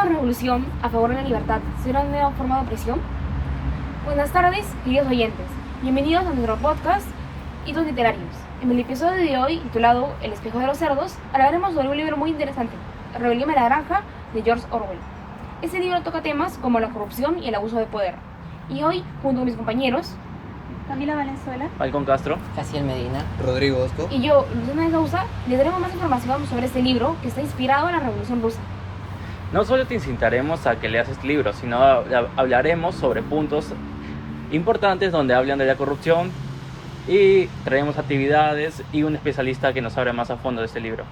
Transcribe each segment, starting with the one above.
última revolución a favor de la libertad será una nueva forma de opresión? Buenas tardes, queridos oyentes. Bienvenidos a nuestro podcast Hitos Literarios. En el episodio de hoy, titulado El espejo de los cerdos, hablaremos sobre un libro muy interesante, Rebelión en la Granja, de George Orwell. Este libro toca temas como la corrupción y el abuso de poder. Y hoy, junto con mis compañeros, Camila Valenzuela, Falcón Castro, Jaciel Medina, Rodrigo Osco y yo, Luciana de Sousa, les daremos más información sobre este libro que está inspirado en la Revolución Rusa. no solo te incitaremos a que leas este libro, sino hablaremos sobre puntos importantes donde hablan de la corrupción y traemos actividades y un especialista que nos hable más a fondo de este libro.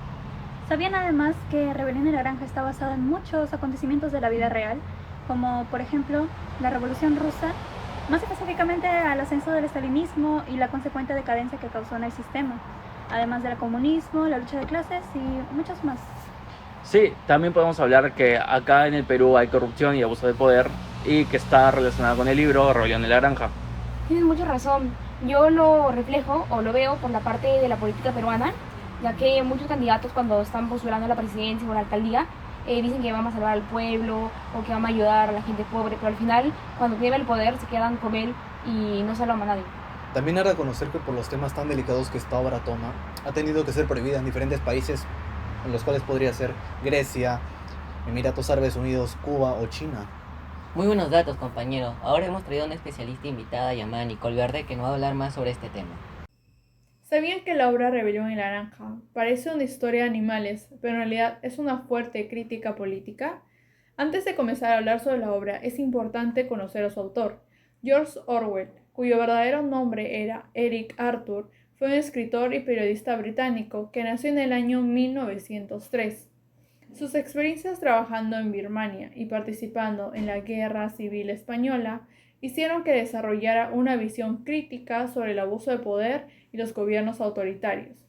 ¿sabían además que Rebelión en la Granja está basada en muchos acontecimientos de la vida real? Como por ejemplo la Revolución Rusa, más específicamente al ascenso del estalinismo y la consecuente decadencia que causó en el sistema, además del comunismo, la lucha de clases y muchos más. Sí, también podemos hablar que acá en el Perú hay corrupción y abuso de poder y que está relacionado con el libro Rebelión en la Granja. Tienes mucha razón. Yo lo reflejo o lo veo por la parte de la política peruana, ya que muchos candidatos cuando están postulando a la presidencia o la alcaldía dicen que van a salvar al pueblo o que van a ayudar a la gente pobre, pero al final cuando tienen el poder se quedan con él y no salvan a nadie. También hay que reconocer que por los temas tan delicados que esta obra toma, ha tenido que ser prohibida en diferentes países, en los cuales podría ser Grecia, Emiratos Árabes Unidos, Cuba o China. Muy buenos datos, compañero. Ahora hemos traído a una especialista invitada llamada Nicole Verde que nos va a hablar más sobre este tema. ¿Sabían que la obra Rebelión en la Granja parece una historia de animales, pero en realidad es una fuerte crítica política? Antes de comenzar a hablar sobre la obra, es importante conocer a su autor. George Orwell, cuyo verdadero nombre era Eric Arthur, fue un escritor y periodista británico que nació en el año 1903. Sus experiencias trabajando en Birmania y participando en la Guerra Civil Española hicieron que desarrollara una visión crítica sobre el abuso de poder y los gobiernos autoritarios.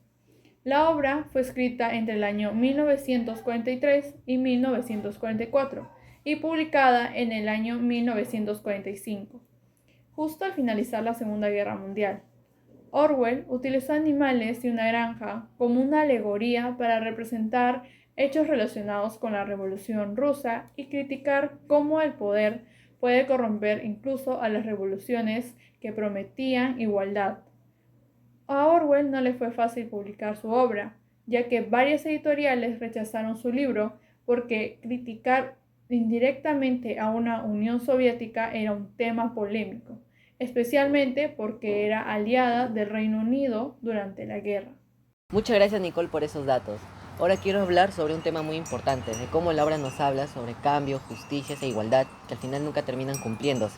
La obra fue escrita entre el año 1943 y 1944 y publicada en el año 1945, justo al finalizar la Segunda Guerra Mundial. Orwell utilizó animales y una granja como una alegoría para representar hechos relacionados con la Revolución Rusa y criticar cómo el poder puede corromper incluso a las revoluciones que prometían igualdad. A Orwell no le fue fácil publicar su obra, ya que varias editoriales rechazaron su libro porque criticar indirectamente a una Unión Soviética era un tema polémico, especialmente porque era aliada del Reino Unido durante la guerra. Muchas gracias, Nicole, por esos datos. Ahora quiero hablar sobre un tema muy importante, de cómo la obra nos habla sobre cambio, justicias e igualdad, que al final nunca terminan cumpliéndose.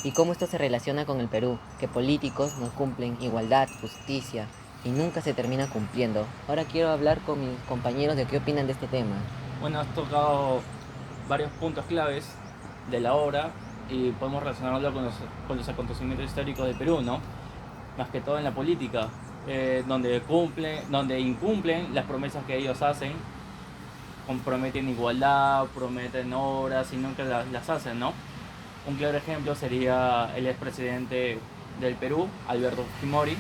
Y cómo esto se relaciona con el Perú, que políticos no cumplen igualdad, justicia, y nunca se termina cumpliendo. Ahora quiero hablar con mis compañeros de qué opinan de este tema. Bueno, has tocado varios puntos claves de la obra y podemos relacionarlo con los acontecimientos históricos de Perú, ¿no? Más que todo en la política, donde incumplen las promesas que ellos hacen, prometen igualdad, prometen obras y nunca las hacen, ¿no? Un claro ejemplo sería el expresidente del Perú, Alberto Fujimori,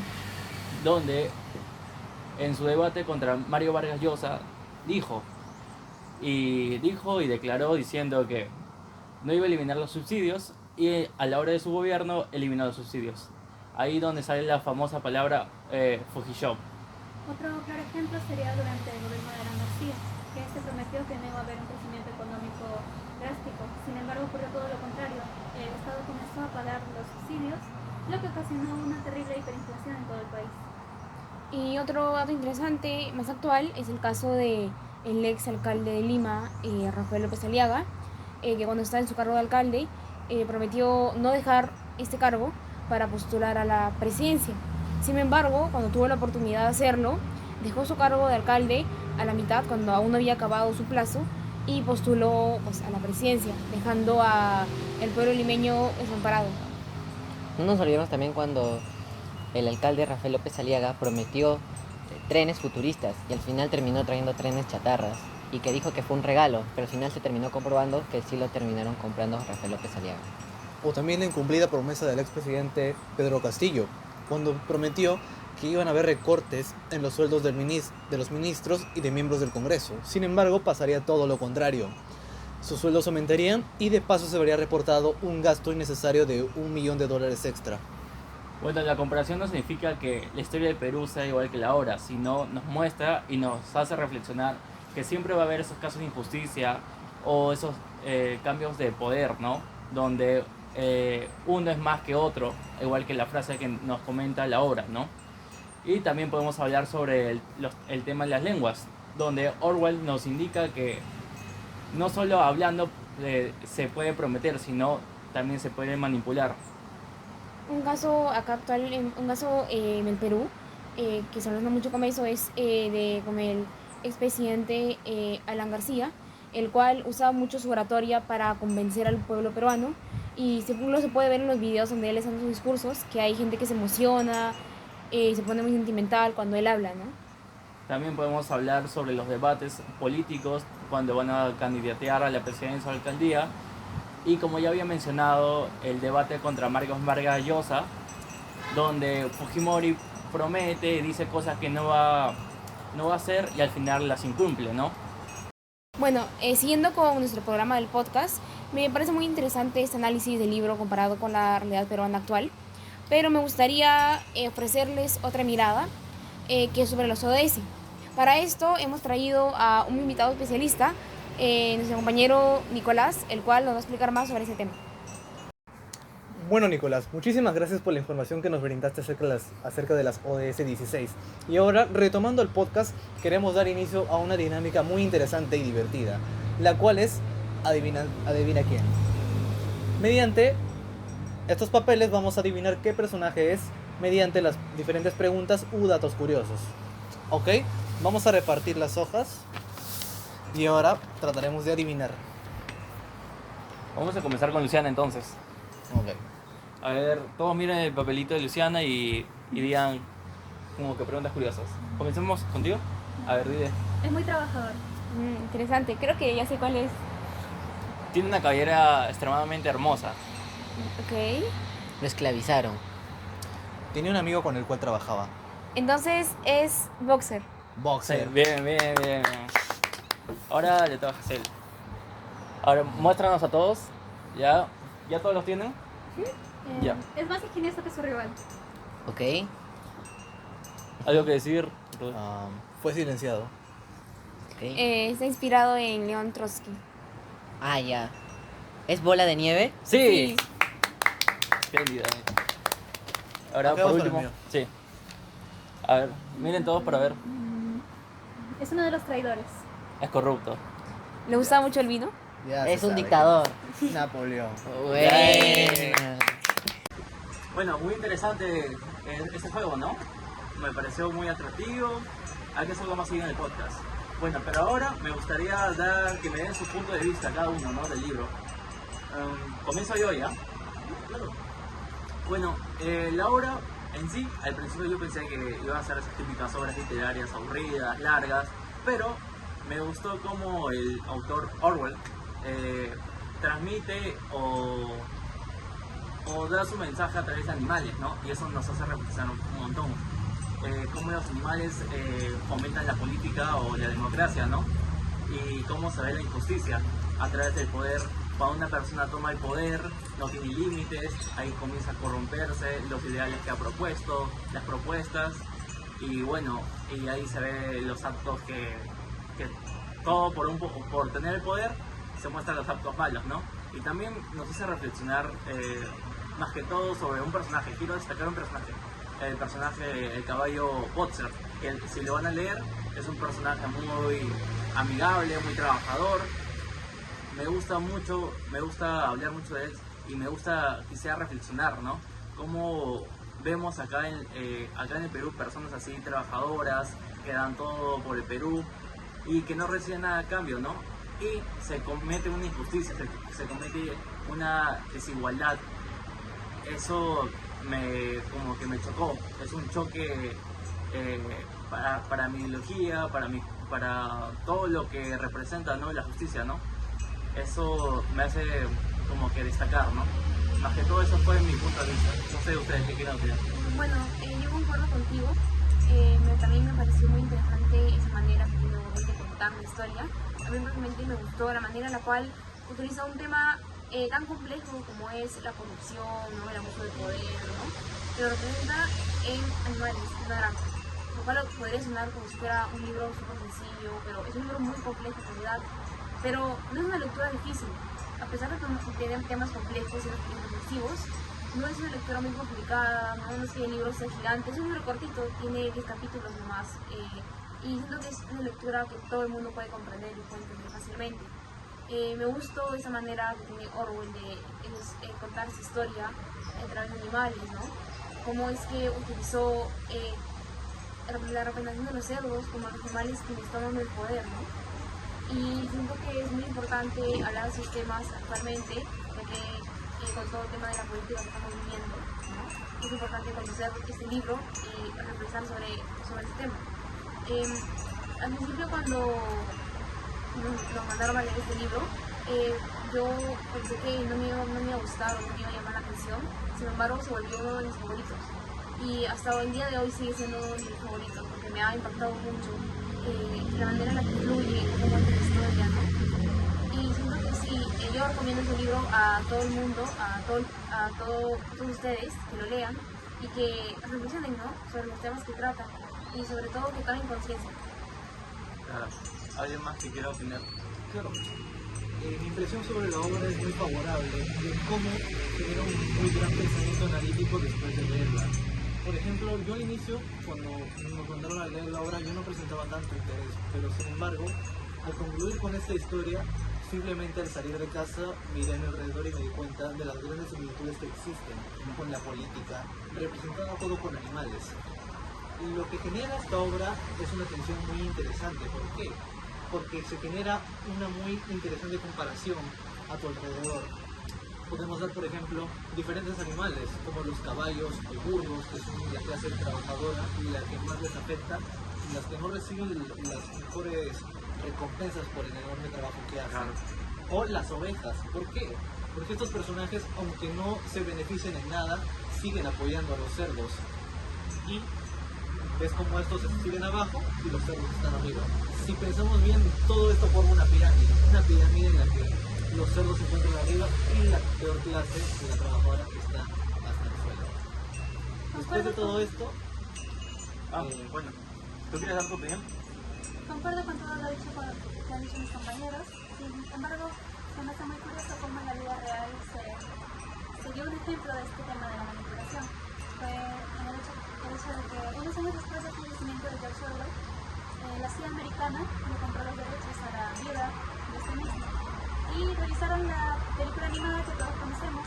donde en su debate contra Mario Vargas Llosa dijo y declaró diciendo que no iba a eliminar los subsidios y a la hora de su gobierno eliminó los subsidios. Ahí donde sale la famosa palabra Fujishop. Otro claro ejemplo sería durante el gobierno de Alan García, que se prometió que no iba a haber un crecimiento económico drástico. Sin embargo, ocurrió todo lo contrario. El Estado comenzó a pagar los subsidios, lo que ocasionó una terrible hiperinflación en todo el país. Y otro dato interesante, más actual, es el caso de el ex alcalde de Lima, Rafael López Aliaga, que cuando estaba en su cargo de alcalde prometió no dejar este cargo para postular a la presidencia. Sin embargo, cuando tuvo la oportunidad de hacerlo, dejó su cargo de alcalde a la mitad cuando aún no había acabado su plazo y postuló a la presidencia, dejando a el pueblo limeño desamparado. No nos olvidemos también cuando el alcalde Rafael López Aliaga prometió trenes futuristas y al final terminó trayendo trenes chatarras y que dijo que fue un regalo, pero al final se terminó comprobando que sí lo terminaron comprando Rafael López Aliaga. O también la incumplida promesa del expresidente Pedro Castillo, cuando prometió que iban a haber recortes en los sueldos de los ministros y de miembros del Congreso. Sin embargo, pasaría todo lo contrario. sus sueldos aumentarían y de paso se vería reportado un gasto innecesario de $1 millón extra. Bueno, la comparación no significa que la historia del Perú sea igual que la ahora, sino nos muestra y nos hace reflexionar que siempre va a haber esos casos de injusticia o esos cambios de poder, ¿no? Donde uno es más que otro, igual que la frase que nos comenta la obra, ¿no? Y también podemos hablar sobre el tema de las lenguas, donde Orwell nos indica que no solo hablando se puede prometer, sino también se puede manipular. Un caso acá actual, un caso en el Perú, que se habla mucho con eso, es con el expresidente Alan García, el cual usaba mucho su oratoria para convencer al pueblo peruano, y se puede ver en los videos donde él está en sus discursos, que hay gente que se emociona, se pone muy sentimental cuando él habla, ¿no? También podemos hablar sobre los debates políticos cuando van a candidatear a la presidencia o alcaldía. Y como ya había mencionado, el debate contra Marcos Vargas Llosa, donde Fujimori promete, dice cosas que no va a hacer y al final las incumple, ¿no? Bueno, siguiendo con nuestro programa del podcast, me parece muy interesante este análisis del libro comparado con la realidad peruana actual, pero me gustaría ofrecerles otra mirada, que es sobre los ODS. Para esto hemos traído a un invitado especialista, nuestro compañero Nicolás, el cual nos va a explicar más sobre ese tema. Bueno, Nicolás, muchísimas gracias por la información que nos brindaste acerca de las ODS 16. Y ahora, retomando el podcast, queremos dar inicio a una dinámica muy interesante y divertida, la cual es adivina quién. Mediante estos papeles vamos a adivinar qué personaje es mediante las diferentes preguntas u datos curiosos. ¿Ok? Vamos a repartir las hojas y ahora trataremos de adivinar. Vamos a comenzar con Luciana entonces. Ok. A ver, todos miren el papelito de Luciana y digan como que preguntas curiosas. Comencemos contigo. A ver, dile. Es muy trabajador. Interesante, creo que ya sé cuál es. Tiene una cabellera extremadamente hermosa. Ok. Lo esclavizaron. Tenía un amigo con el cual trabajaba. Entonces es boxer. Boxer. Bien. Ahora le toca a Hazel. Ahora, muéstranos a todos. ¿Ya todos los tienen? Ya. Es más ingenioso que su rival. ¿Ok? ¿Algo que decir? Fue silenciado. Ok. Está inspirado en León Trotsky. Ah, ya. ¿Es bola de nieve? Sí. Espléndida. Ahora, Ok, por vamos con el último. mío. Sí. A ver, miren todos para ver. Es uno de los traidores. Es corrupto. ¿Le gusta mucho el vino? Ya Es se un sabe. dictador. Napoleón. Buena. Bueno, muy interesante este juego, ¿no? Me pareció muy atractivo. Hay que hacerlo más seguido en el podcast. Bueno, pero ahora me gustaría que me den su punto de vista cada uno, ¿no? Del libro. Comienzo yo ya. Bueno, la obra en sí, al principio yo pensé que iba a ser esas típicas obras literarias aburridas, largas, pero me gustó cómo el autor Orwell transmite o da su mensaje a través de animales, ¿no? Y eso nos hace reflexionar un montón. Cómo los animales fomentan la política o la democracia, ¿no? Y cómo se ve la injusticia a través del poder. Cuando una persona toma el poder, no tiene límites, ahí comienza a corromperse los ideales que ha propuesto, las propuestas, y bueno, y ahí se ve los actos que todo por tener el poder se muestran los actos malos, ¿no? Y también nos hace reflexionar más que todo sobre un personaje. Quiero destacar un personaje, el personaje, el caballo Botzer, que si lo van a leer es un personaje muy amigable, muy trabajador. Me gusta hablar mucho de él y quisiera reflexionar, ¿no? Cómo vemos acá en el Perú personas así trabajadoras que dan todo por el Perú y que no reciben nada a cambio, ¿no? Y se comete una injusticia, se comete una desigualdad. Eso como que me chocó. Es un choque para mi ideología, para todo lo que representa, ¿no? La justicia, ¿no? Eso me hace como que destacar, ¿no? Más que todo eso fue mi punto de vista. No sé ustedes qué quieren opinar. Bueno, yo concuerdo contigo. También me pareció muy interesante esa manera que tiene de contar la historia. A mí personalmente me gustó la manera en la cual utiliza un tema tan complejo como es la corrupción, ¿no? El abuso de poder, ¿no? Que lo representa en animales, en naranja. Lo cual podría sonar como si fuera un libro súper sencillo, pero es un libro muy complejo en realidad. Pero no es una lectura difícil, a pesar de que tienen temas complejos y reflexivos. No es una lectura muy complicada, no es que el libro sea gigante, es un libro cortito, tiene 10 capítulos nomás. Y siento que es una lectura que todo el mundo puede comprender y puede entender fácilmente. Me gustó esa manera que tiene Orwell de contar esa historia a través de animales, ¿no? Cómo es que utilizó la representación de los cerdos como los animales que les toman el poder, ¿no? Y siento que es muy importante hablar de esos temas actualmente, ya que con todo el tema de la política que estamos viviendo, ¿no? Es importante conocer este libro y reflexionar sobre este tema. Al principio cuando nos mandaron a leer este libro, yo pensé que no me iba a gustar o no me iba a llamar la atención, sin embargo se volvió uno de mis favoritos. Y hasta el día de hoy sigue siendo uno de mis favoritos porque me ha impactado mucho la manera en la que fluye, cómo es la historia, ¿no? Y siento que sí, yo recomiendo ese libro a todo el mundo, a todos ustedes que lo lean y que reflexionen, ¿no? Sobre los temas que tratan y sobre todo que tomen conciencia. ¿Alguien más que quiera opinar? Claro. Mi impresión sobre la obra es muy favorable de cómo genera un muy gran pensamiento analítico después de leerla. Por ejemplo, yo al inicio, cuando nos mandaron a leer la obra, yo no presentaba tanto interés, pero sin embargo, al concluir con esta historia, simplemente al salir de casa, miré a mi alrededor y me di cuenta de las grandes similitudes que existen con la política, representada todo con animales. Y lo que genera esta obra es una tensión muy interesante. ¿Por qué? Porque se genera una muy interesante comparación a tu alrededor. Podemos dar, por ejemplo, diferentes animales, como los caballos o burros, que son la clase trabajadora y la que más les afecta, y las que no reciben las mejores recompensas por el enorme trabajo que hacen. O las ovejas. ¿Por qué? Porque estos personajes, aunque no se beneficien en nada, siguen apoyando a los cerdos. Y ves como estos siguen abajo y los cerdos están arriba. Si pensamos bien, todo esto forma una pirámide en la que los cerdos se encuentran arriba y la peor clase, la trabajadora, está hasta el suelo. Después de todo esto, bueno, ¿tú quieres dar tu opinión? Concuerdo con todo lo dicho que han dicho mis compañeros. Sin embargo, se me hace muy curioso cómo en la vida real se dio un ejemplo de este tema de la manipulación. Fue en el hecho de que unos años después del fallecimiento de George Orwell, la CIA americana le compró los derechos a la viuda de este mismo y realizaron la película animada que todos conocemos,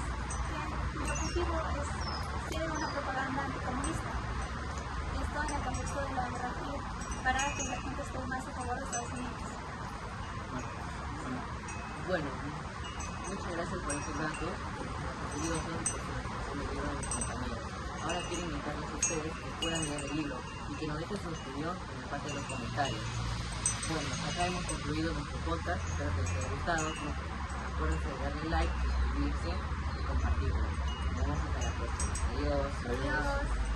que cuyo objetivo es ser una propaganda anticomunista. Esto en el contexto de la Guerra Fría, para que la gente esté más a favor de Estados Unidos. Bueno, muchas gracias por ese dato, queridos fans, por su libro de mis compañeros. Ahora quiero invitarles a ustedes que puedan leer el libro y que nos dejen su opinión en la parte de los comentarios. Bueno, acá hemos concluido nuestro podcast, espero que les haya gustado. Acuérdense de darle like, suscribirse y compartirlo. Nos vemos hasta la próxima. Adiós. Adiós.